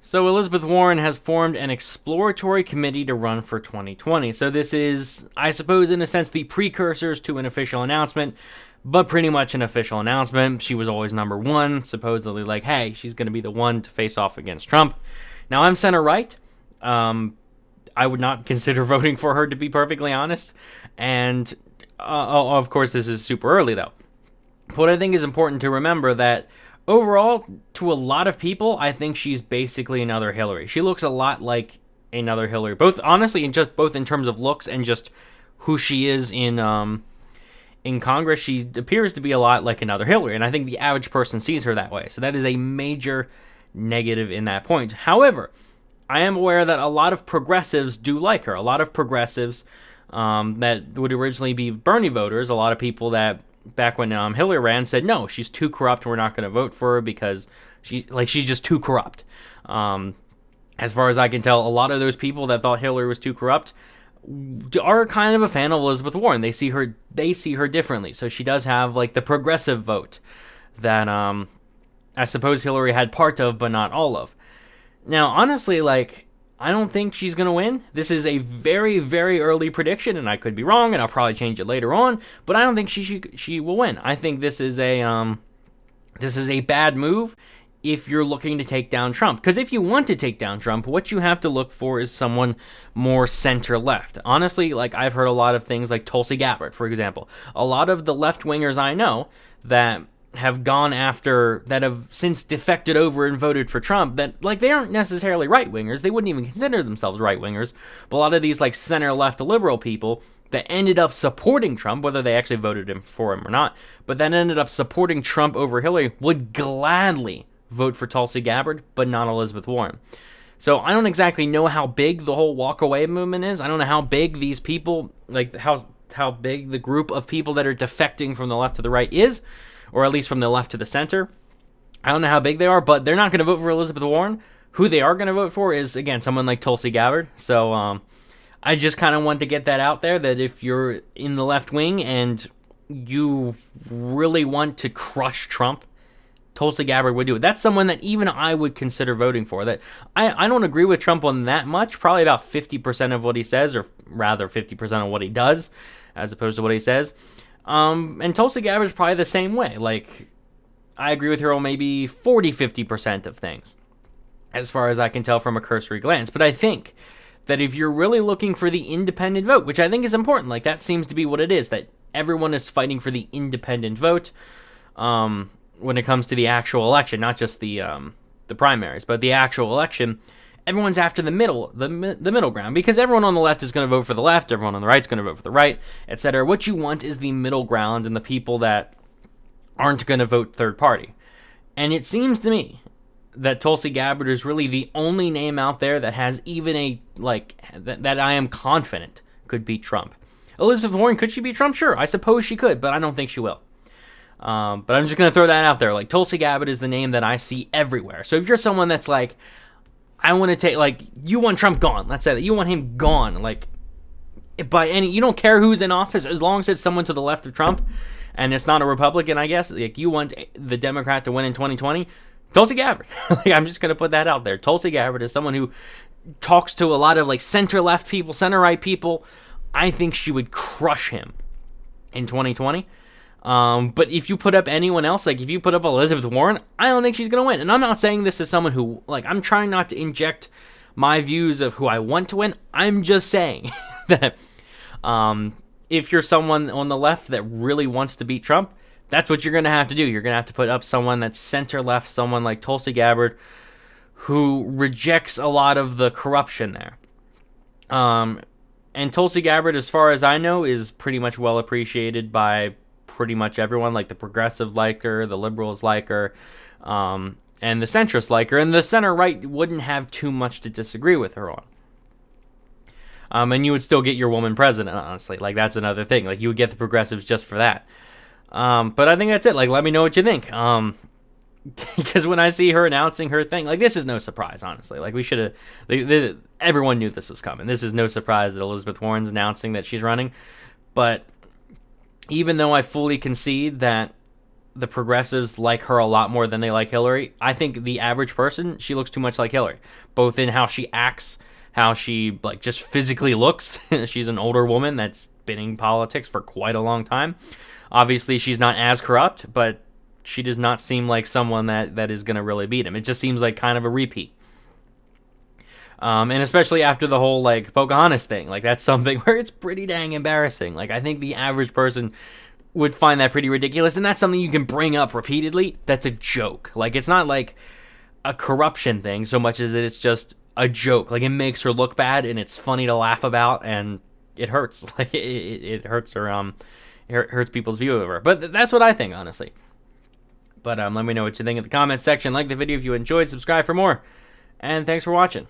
So Elizabeth Warren has formed an exploratory committee to run for 2020. So this is, I suppose, in a sense, the precursors to an official announcement, but pretty much an official announcement. She was always number one, supposedly like, hey, she's going to be the one to face off against Trump. Now, I'm center-right. I would not consider voting for her, to be perfectly honest. And, of course, this is super early, though. What I think is important to remember that overall, to a lot of people, I think she's basically another Hillary. She looks a lot like another Hillary, both honestly, and just both in terms of looks and just who she is in Congress. She appears to be a lot like another Hillary, and I think the average person sees her that way. So that is a major negative in that point. However, I am aware that a lot of progressives do like her. A lot of progressives that would originally be Bernie voters, a lot of people that back when Hillary ran said, no, she's too corrupt, we're not going to vote for her because she's just too corrupt. As far as I can tell, a lot of those people that thought Hillary was too corrupt are kind of a fan of Elizabeth Warren. They see her differently. So she does have like the progressive vote that I suppose Hillary had part of, but not all of. Now, honestly, like, I don't think she's going to win. This is a very, very early prediction, and I could be wrong, and I'll probably change it later on, but I don't think she will win. I think this is a bad move if you're looking to take down Trump. Because if you want to take down Trump, what you have to look for is someone more center-left. Honestly, like, I've heard a lot of things like Tulsi Gabbard, for example. A lot of the left-wingers I know that have gone after, that have since defected over and voted for Trump, that, like, they aren't necessarily right-wingers. They wouldn't even consider themselves right-wingers. But a lot of these, like, center-left liberal people that ended up supporting Trump, whether they actually voted for him or not, but then ended up supporting Trump over Hillary, would gladly vote for Tulsi Gabbard, but not Elizabeth Warren. So I don't exactly know how big the whole walk-away movement is. I don't know how big these people, like, how big the group of people that are defecting from the left to the right is, or at least from the left to the center. I don't know how big they are, but they're not going to vote for Elizabeth Warren. Who they are going to vote for is, again, someone like Tulsi Gabbard. So I just kind of want to get that out there, that if you're in the left wing and you really want to crush Trump, Tulsi Gabbard would do it. That's someone that even I would consider voting for. That I don't agree with Trump on that much, probably about 50% of what he says, or rather 50% of what he does, as opposed to what he says. And Tulsi Gabbard is probably the same way. Like, I agree with her on maybe 40-50% of things, as far as I can tell from a cursory glance. But I think that if you're really looking for the independent vote, which I think is important, like, that seems to be what it is, that everyone is fighting for the independent vote when it comes to the actual election, not just the primaries, but the actual election. Everyone's after the middle ground, because everyone on the left is going to vote for the left, everyone on the right is going to vote for the right, etc. What you want is the middle ground and the people that aren't going to vote third party. And it seems to me that Tulsi Gabbard is really the only name out there that has even a, like, that I am confident could beat Trump. Elizabeth Warren, could she beat Trump? Sure, I suppose she could, but I don't think she will. But I'm just going to throw that out there. Like, Tulsi Gabbard is the name that I see everywhere. So if you're someone that's like, I want to take, like, you want Trump gone. Let's say that. You want him gone. Like, you don't care who's in office, as long as it's someone to the left of Trump, and it's not a Republican, I guess. Like, you want the Democrat to win in 2020, Tulsi Gabbard. Like, I'm just going to put that out there. Tulsi Gabbard is someone who talks to a lot of, like, center-left people, center-right people. I think she would crush him in 2020. But if you put up anyone else, like if you put up Elizabeth Warren, I don't think she's going to win. And I'm not saying this as someone who, like, I'm trying not to inject my views of who I want to win. I'm just saying that if you're someone on the left that really wants to beat Trump, that's what you're going to have to do. You're going to have to put up someone that's center-left, someone like Tulsi Gabbard, who rejects a lot of the corruption there. And Tulsi Gabbard, as far as I know, is pretty much well appreciated by pretty much everyone. Like, the progressive like her, the liberals like her, and the centrists like her, and the center-right wouldn't have too much to disagree with her on. And you would still get your woman president, honestly. Like, that's another thing. Like, you would get the progressives just for that. But I think that's it. Like, let me know what you think. Because when I see her announcing her thing, like, this is no surprise, honestly. Like, we should have... everyone knew this was coming. This is no surprise that Elizabeth Warren's announcing that she's running. But even though I fully concede that the progressives like her a lot more than they like Hillary. I think the average person, she looks too much like Hillary, both in how she acts, how she like just physically looks. She's an older woman that's been in politics for quite a long time. Obviously, she's not as corrupt, but she does not seem like someone that is going to really beat him. It just seems like kind of a repeat. And especially after the whole like Pocahontas thing, like that's something where it's pretty dang embarrassing. Like I think the average person would find that pretty ridiculous, and that's something you can bring up repeatedly. That's a joke. Like it's not like a corruption thing so much as it's just a joke. Like it makes her look bad, and it's funny to laugh about, and it hurts. Like it hurts her. It hurts people's view of her. But that's what I think, honestly. But let me know what you think in the comments section. Like the video if you enjoyed. Subscribe for more. And thanks for watching.